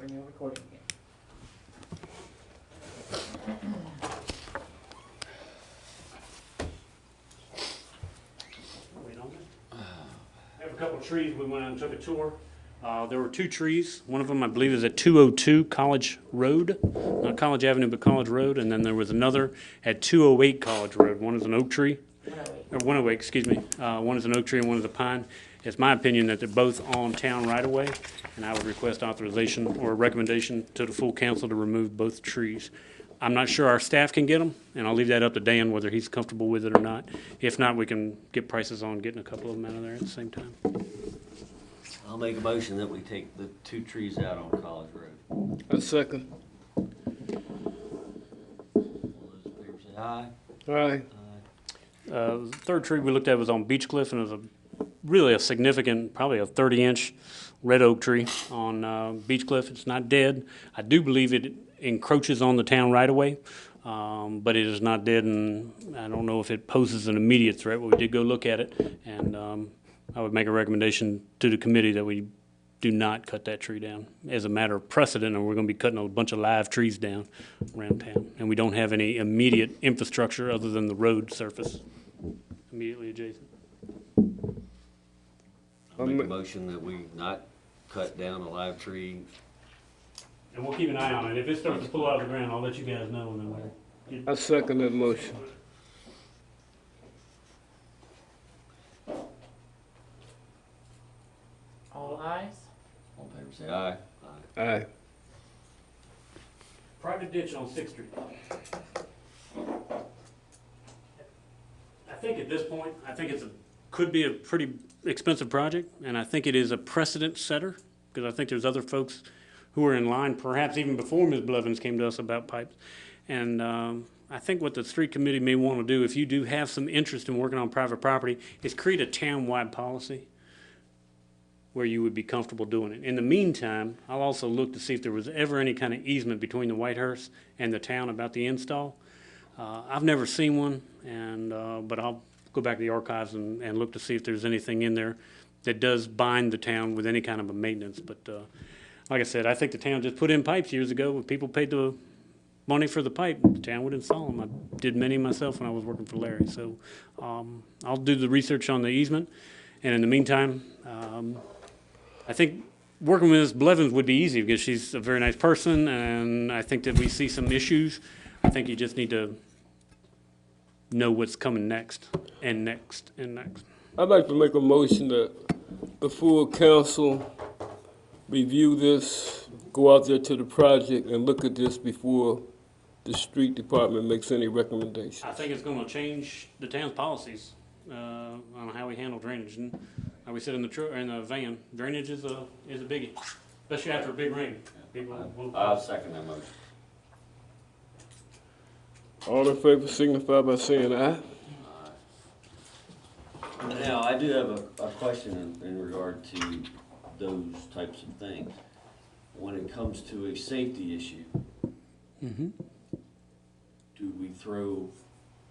Bring your recording again. Wait on it. I have a couple of trees. We went out and took a tour. There were two trees. One of them, I believe, is at 202 College Road, not College Avenue, but College Road. And then there was another at 208 College Road. One is an oak tree, or 108, excuse me. One is an oak tree and one is a pine. It's my opinion that they're both on town right away, and I would request authorization or a recommendation to the full council to remove both trees. I'm not sure our staff can get them, and I'll leave that up to Dan whether he's comfortable with it or not. If not, we can get prices on getting a couple of them out of there at the same time. I'll make a motion that we take the two trees out on College Road. A second. All those in favor say aye. Aye. The third tree we looked at was on Beech Cliff, and it was really a significant, probably a 30-inch red oak tree on Beech Cliff. It's not dead. I do believe it encroaches on the town right away, but it is not dead, and I don't know if it poses an immediate threat, but we did go look at it, and I would make a recommendation to the committee that we do not cut that tree down as a matter of precedent, and we're going to be cutting a bunch of live trees down around town, and we don't have any immediate infrastructure other than the road surface immediately adjacent. I'll make a motion that we not cut down a live tree. And we'll keep an eye on it. If it starts to pull out of the ground, I'll let you guys know, and then we'll. I second that motion. All ayes? All in favor say aye. Aye. Private ditch on Sixth Street. I think at this point, I think could be a pretty expensive project, and I think it is a precedent setter, because I think there's other folks who are in line, perhaps even before Ms. Blevins came to us about pipes. And I think what the street committee may want to do, if you do have some interest in working on private property, is create a town-wide policy where you would be comfortable doing it. In the meantime, I'll also look to see if there was ever any kind of easement between the Whitehurst and the town about the install. I've never seen one, and but I'll go back to the archives and look to see if there's anything in there that does bind the town with any kind of a maintenance. But like I said, I think the town just put in pipes years ago. When people paid the money for the pipe, the town would install them. I did many myself when I was working for Larry. So I'll do the research on the easement, and in the meantime, I think working with Ms. Blevins would be easy because she's a very nice person, and I think that we see some issues. I think you just need to know what's coming next, and next, and next. I'd like to make a motion that the full council review this, go out there to the project and look at this before the street department makes any recommendations. I think it's gonna change the town's policies, on how we handle drainage, and how we sit in the van. Drainage is a biggie, especially after a big rain. People will. I'll second that motion. All in favor signify by saying aye. Now, I do have a question in regard to those types of things. When it comes to a safety issue, do we throw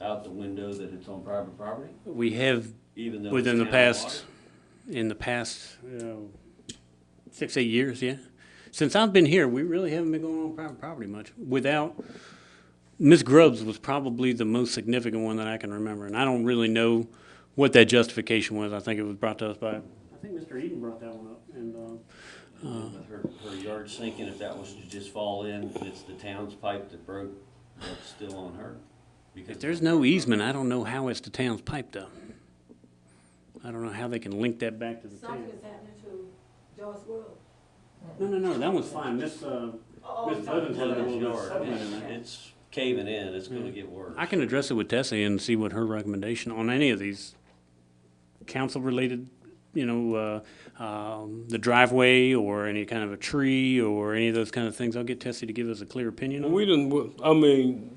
out the window that it's on private property? We have, Even though within the it's town past, in the past, 6-8 years, yeah. Since I've been here, we really haven't been going on private property much. Without, Ms. Grubbs was probably the most significant one that I can remember, and I don't really know what that justification was. I think it was brought to us by, I think Mr. Eden brought that one up, and, With her yard sinking, if that was to just fall in, and it's the town's pipe that broke, that's still on her. Because if there's no easement, I don't know how it's the town's pipe though. I don't know how they can link that back to the town. Something is happening to Joyce World. No, that one's fine. Miss Blevins has a little bit of sediment in there. it's caving in, it's gonna get worse. I can address it with Tessie and see what her recommendation on any of these council-related, the driveway or any kind of a tree or any of those kind of things. I'll get Tessie to give us a clear opinion on it. We didn't, I mean,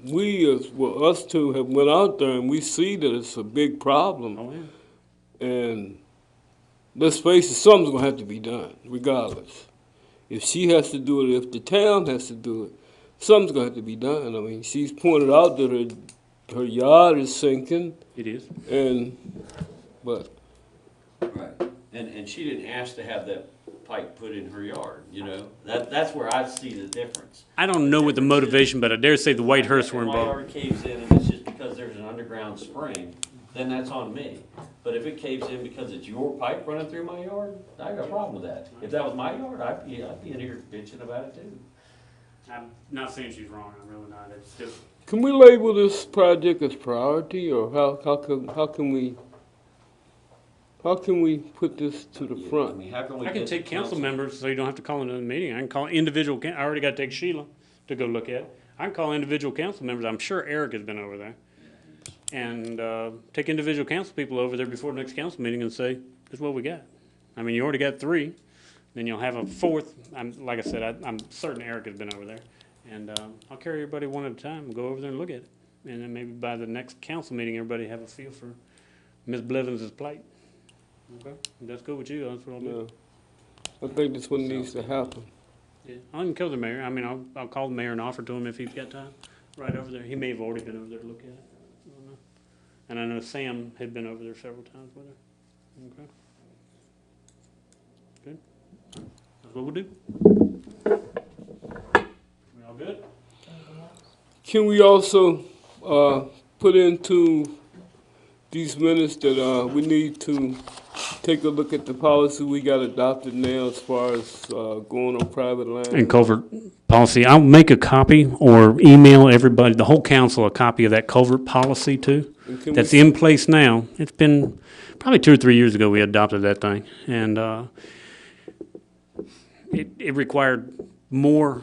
us two have went out there and we see that it's a big problem. Oh, yeah. And let's face it, something's gonna have to be done, regardless. If she has to do it, if the town has to do it, something's gonna have to be done. I mean, she's pointed out that her yard is sinking, It is. but Right, and she didn't ask to have that pipe put in her yard, you know? That's where I see the difference. I don't know what the motivation, but I dare say the Whitehurst were If my involved. yard caves in and it's just because there's an underground spring, then that's on me. But if it caves in because it's your pipe running through my yard, I got a problem with that. If that was my yard, I'd be in here bitching about it too. I'm not saying she's wrong, I'm really not, it's just, Can we label this project as priority, or how can we put this to the I front? mean, how can we I can get take the council members, so you don't have to call another meeting. I can call individual, I already gotta take Sheila to go look at it. I can call individual council members, I'm sure Eric has been over there. And, take individual council people over there before the next council meeting and say, this is what we got. I mean, you already got 3, then you'll have a 4th. Like I said, I'm certain Eric has been over there. And, I'll carry everybody one at a time and go over there and look at it. And then maybe by the next council meeting, everybody have a feel for Ms. Blevins' plight. Okay, if that's good with you, that's what I'll do. Yeah. I think that's what needs to happen. Yeah, I can call the mayor. I mean, I'll call the mayor and offer to him if he's got time, right over there. He may have already been over there to look at it. I don't know. And I know Sam had been over there several times with her. Okay. Good. That's what we'll do. We all good? Anything else? Can we also put into these minutes that we need to take a look at the policy we got adopted now as far as going on private land? And culvert policy, I'll make a copy or email everybody, the whole council, a copy of that culvert policy too. And can That's we, in place now. It's been probably 2 or 3 years ago we adopted that thing. And it required more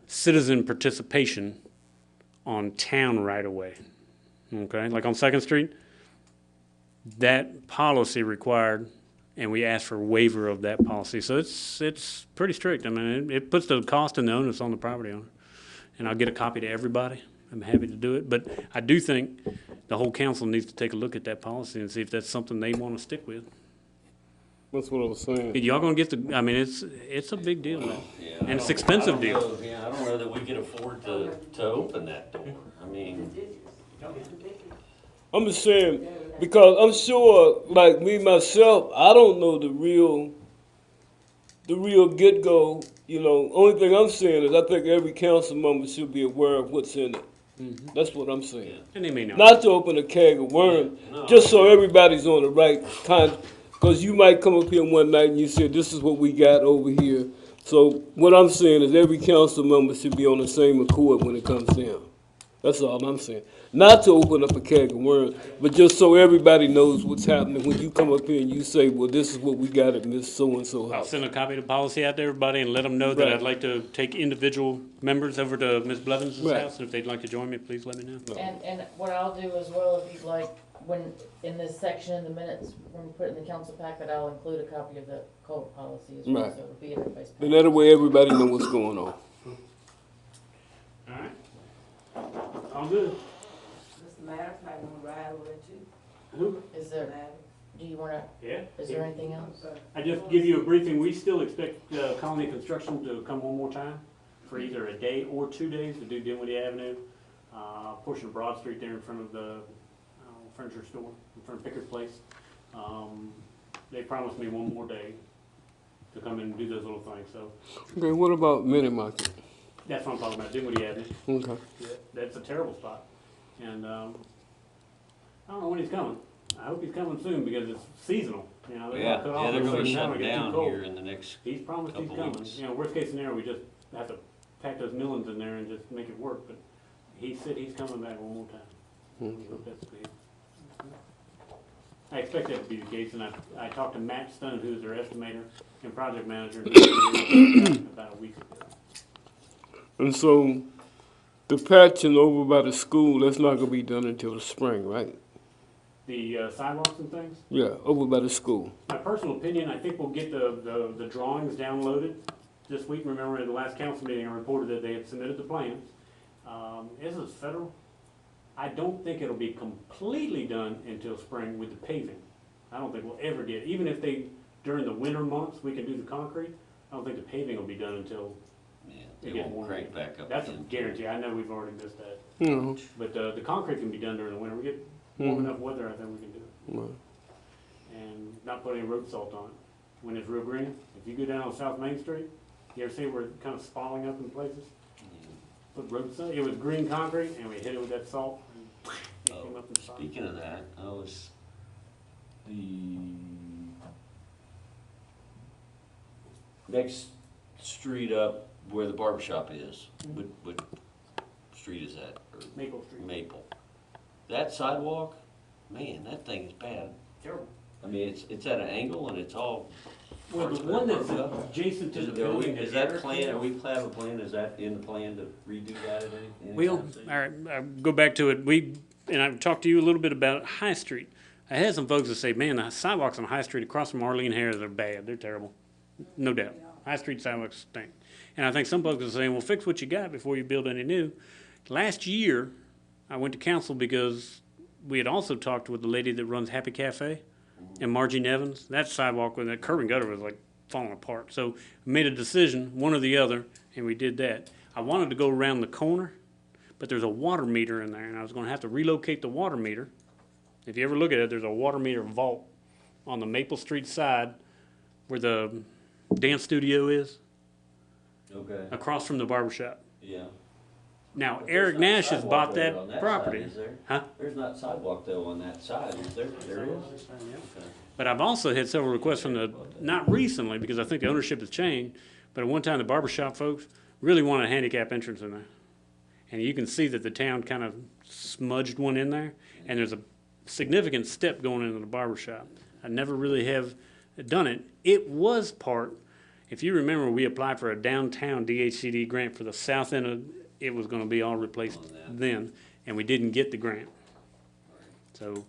citizen participation on town right away. Okay, like on Second Street, that policy required, and we asked for a waiver of that policy. So it's pretty strict. I mean, it puts the cost and the onus on the property owner. And I'll get a copy to everybody. I'm happy to do it. But I do think the whole council needs to take a look at that policy and see if that's something they want to stick with. that's what I was saying. Y'all gonna get the, I mean, it's a big deal now. Yeah, And it's I expensive don't deal. know, yeah, I don't know that we can afford to open that door. I mean, I'm just saying, because I'm sure, like me myself, I don't know the real get-go, you know. Only thing I'm saying is I think every council member should be aware of what's in it. That's what I'm saying. And they may not. Not to open a keg of worms, no, just so everybody's on the right kind. Because you might come up here one night and you say, this is what we got over here. So what I'm saying is every council member should be on the same accord when it comes down. That's all I'm saying. Not to open up a keg of worms, but just so everybody knows what's happening when you come up here and you say, well, this is what we got at Miss So-and-so I'll house. send a copy of the policy out to everybody and let them know that Right. I'd like to take individual members over to Ms. Blevins' Right. house. And if they'd like to join me, please let me know. And what I'll do as well, if you'd like, when, in this section in the minutes, when we put it in the council packet, I'll include a copy of the code policy as well, Right. so it'll be in everybody's Then packet. that way everybody know what's going on. All right. All good. Mr. Maddox might want to ride over there too. Who? Is there, Maddox. do you wanna, Yeah. is there anything else? I just give you a briefing. We still expect Colony Construction to come one more time for either a day or 2 days to do Dinwiddie Avenue, portion of Broad Street there in front of the furniture store, in front of Picker's Place. They promised me one more day to come in and do those little things. So Okay, what about Mini Market? that's what I'm talking about, Dinwiddie Avenue. Okay. Yeah, that's a terrible spot. And I don't know when he's coming. I hope he's coming soon because it's seasonal. You know, yeah, cut off they're at a gonna certain shut time it when it gets too down cold. here in the next, He's promised he's couple coming. weeks. You know, worst case scenario, we just have to pack those millings in there and just make it work. But he said he's coming back one more time. We hope that's the case. I expect that to be the case, and I talked to Matt Stone, who's their estimator and project manager, about a week ago. And so the patching over by the school, that's not gonna be done until the spring, right? The sidewalks and things. Yeah, over by the school. My personal opinion, I think we'll get the drawings downloaded this week. Remember at the last council meeting, I reported that they had submitted the plans. This is federal. I don't think it'll be completely done until spring with the paving. I don't think we'll ever get, even if they, during the winter months, we can do the concrete, I don't think the paving will be done until, yeah, They they get won't more. crank back up that's a again. guarantee. I know we've already missed that. You But the concrete can be done during the winter. We get warm enough weather, I think we can do it. know, And not put any road salt on it. when it's real green. If you go down on South Main Street, you ever see where it's kind of spalling up in places? Put roadside, it was green concrete, and we hit it with that salt. And it came up and spot. Speaking of that, I was, the next street up where the barber shop is, what street is that? Or Maple Street. Maple. That sidewalk, man, that thing is bad. Terrible. I mean, it's at an angle and it's all. Well, the one that's adjacent to the building. Is that plan, are we have a plan, is that in the plan to redo that at any Well, time soon? all right, I'll go back to it. And I've talked to you a little bit about High Street. I had some folks that say, man, the sidewalks on High Street across from Arlene Harris are bad. They're terrible. No doubt. High Street sidewalks stink. And I think some folks are saying, well, fix what you got before you build any new. Last year, I went to council because we had also talked with the lady that runs Happy Cafe and Margie Nevins. That sidewalk with that curb and gutter was like falling apart. So we made a decision, one or the other, and we did that. I wanted to go around the corner, but there's a water meter in there, and I was gonna have to relocate the water meter. If you ever look at it, there's a water meter vault on the Maple Street side where the dance studio is, Okay, across from the barber shop. yeah. Now, But Eric there's not Nash has sidewalk bought there that on side, property. is there? Huh? There's not sidewalk though on that side, is there? There is? Okay. But I've also had several requests from the, not recently, because I think the ownership has changed, but at one time, the barber shop folks really wanted a handicap entrance in there. And you can see that the town kind of smudged one in there, and there's a significant step going into the barber shop. I never really have done it. It was part, if you remember, we applied for a downtown DHCD grant for the south end of, it was gonna be all replaced then, and we didn't get the grant. So,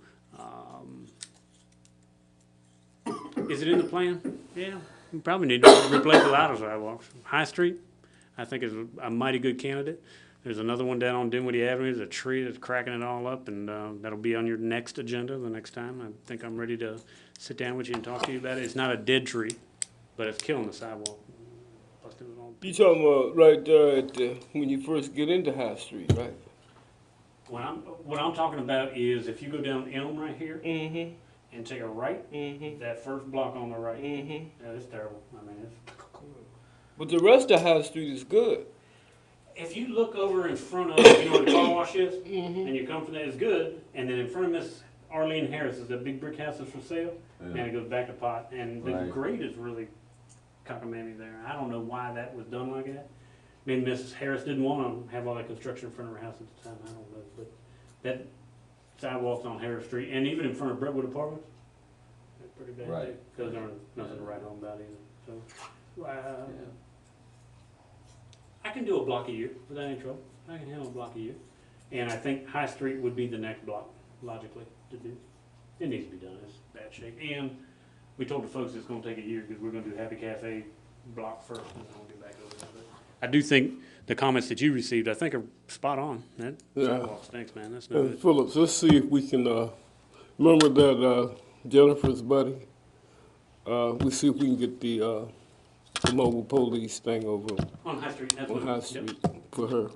is it in the plan? Yeah, we probably need to replace a lot of sidewalks. High Street, I think is a mighty good candidate. There's another one down on Dinwiddie Avenue, there's a tree that's cracking it all up, and, that'll be on your next agenda the next time. I think I'm ready to sit down with you and talk to you about it. It's not a dead tree, but it's killing the sidewalk. Busting it all. You talking about right there at the, when you first get into High Street, right? What I'm talking about is if you go down Elm right here Mm-hmm, and take a right, mm-hmm, that first block on the right, mm-hmm. yeah, it's terrible. I mean, it's. But the rest of High Street is good. If you look over in front of, you know where the car wash is, Mm-hmm. and you come from there, it's good. And then in front of Miss Arlene Harris is that big brick house that's for sale, and it goes back to pot. And the Right. grade is really cockamamie there. I don't know why that was done like that. Maybe Mrs. Harris didn't want to have all that construction in front of her house at the time. I don't know, but that sidewalks on Harris Street, and even in front of Brentwood Apartments, they're pretty bad Right. too. Because there's nothing to write home about either. So, I can do a block a year without any trouble. I can handle a block a year. And I think High Street would be the next block, logically, to do. It needs to be done, it's bad shape. And we told the folks it's gonna take a year, because we're gonna do Happy Cafe block first, and then we'll get back over there. But I do think the comments that you received, I think are spot on. That Yeah. sidewalk stinks, man, that's no And good. Phillips, let's see if we can, remember that, Jennifer's buddy? We see if we can get the mobile police thing over On High Street, that's on what. High Yep. Street for her.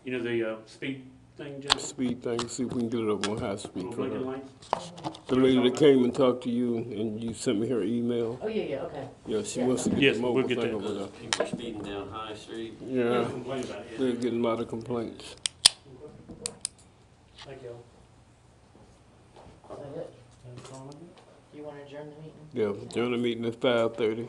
You know the, speed thing, John? Speed thing, see if we can get it over on High Street Little for blinking her. lights? The lady that came and talked to you and you sent me her email. Oh, yeah, okay. Yeah, she Yeah. wants to get Yes, the we'll mobile get thing that. over there. People speeding down High Street. Yeah, Complain about it, they're yeah. getting a lot of complaints. Thank you. Is that it? You wanna adjourn the meeting? Yeah, during the meeting at 5:30.